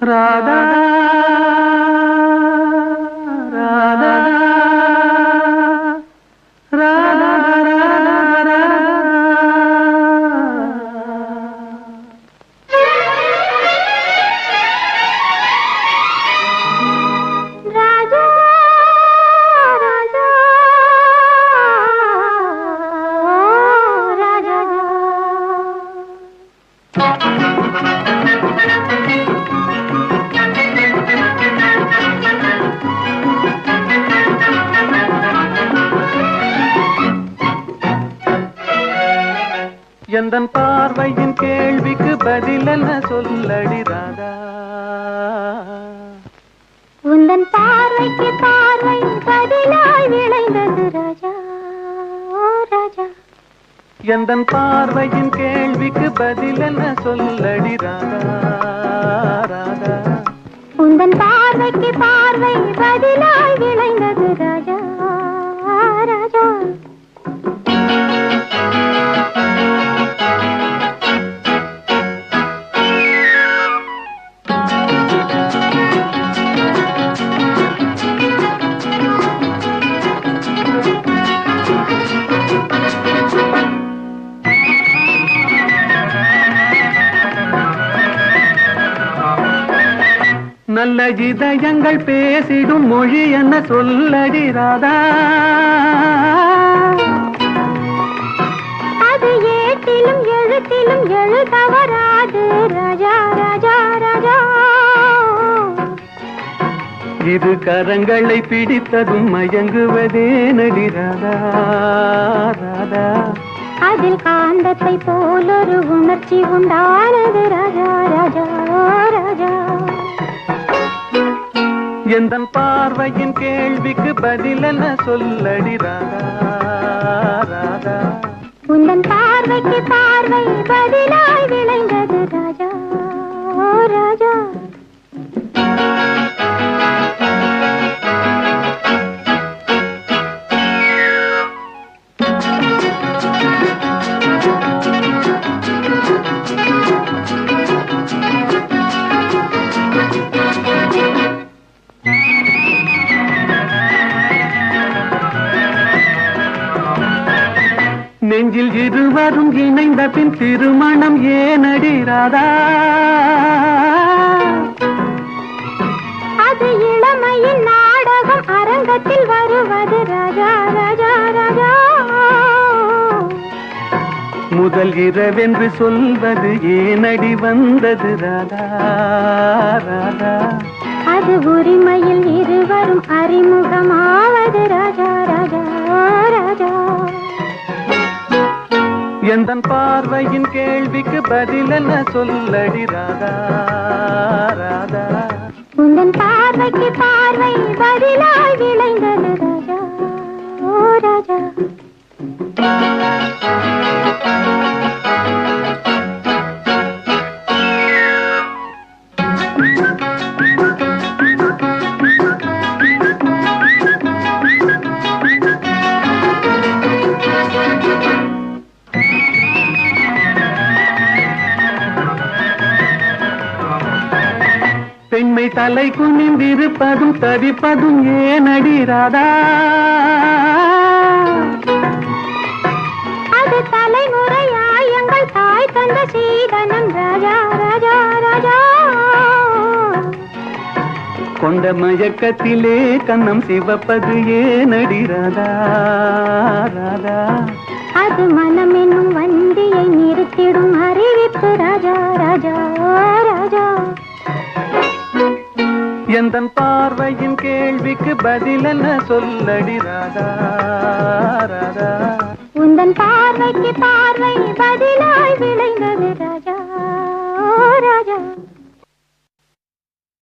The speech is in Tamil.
ராதா ராதா ராதா ராதா எந்தன் பார்வையின் கேள்விக்கு பதில் என்ன சொல்லடி ராதா உந்தன் பார்வைக்கு பார்வை பதிலாய் விளைந்தது ராஜா ஓ ராஜா எந்தன் பார்வையின் கேள்விக்கு பதில் என்ன சொல்லடி ராதா ராதா உந்தன் பார்வைக்கு பார்வை பதிலாய் விளைந்தது ராஜா ராஜா நல்ல இதயங்கள் பேசிடும் மொழி என்ன சொல்லடி ராதா அது ஏட்டிலும் எழுத்திலும் எழுதவராது ராஜா ராஜா ராஜா இது கரங்களை பிடித்ததும் மயங்குவதே நடி ராதா ராதா அதில் காந்தத்தை போலொரு உணர்ச்சி உண்டானது ராஜா ராஜா ராஜா எந்தன் பார்வையின் கேள்விக்கு பதில் என்ன சொல்லடி ராதா ராதா உந்தன் பார்வைக்கு பார்வை பதிலாய் விளைந்தது ராஜா ஓ ராஜா நெஞ்சில் இருவரும் இணைந்த பின் திருமணம் ஏனடி ராதா அது இளமையின் நாடகம் அரங்கத்தில் வருவது ராஜா ராஜா ராஜா முதல் இரவென்று சொல்வது ஏனடி வந்தது ராதா ராதா அது உரிமையில் இருவரும் அறிமுகமாவது ராஜா ராஜா ராஜா எந்தன் பார்வையின் கேள்விக்கு பதில் என்ன சொல்லடி ராதா ராதா உந்தன் பார்வைக்கு பார்வை பதிலாய் விளைந்தது ராஜா ஓ ராஜா பெண்மை தலை குனிந்திருப்பதும் தவிப்பதும் ஏனடி ராதா அது தலைமுறையாய் எங்கள் தாய் தந்த சீதனம் ராஜா ராஜா ராஜா கொண்ட மயக்கத்திலே கண்ணம் சிவப்பது ஏனடி ராதா ராதா அது மனம் என்னும் வண்டியை நிறுத்திடும் அறிவிப்பு ராஜா ராஜா ராஜா எந்தன் பார்வையின் கேள்விக்கு பதில் என்ன சொல்லடி ராதா ராதா உந்தன் பார்வைக்கு பார்வை பதிலாய் விளைந்தது ராஜா ஓ ராஜா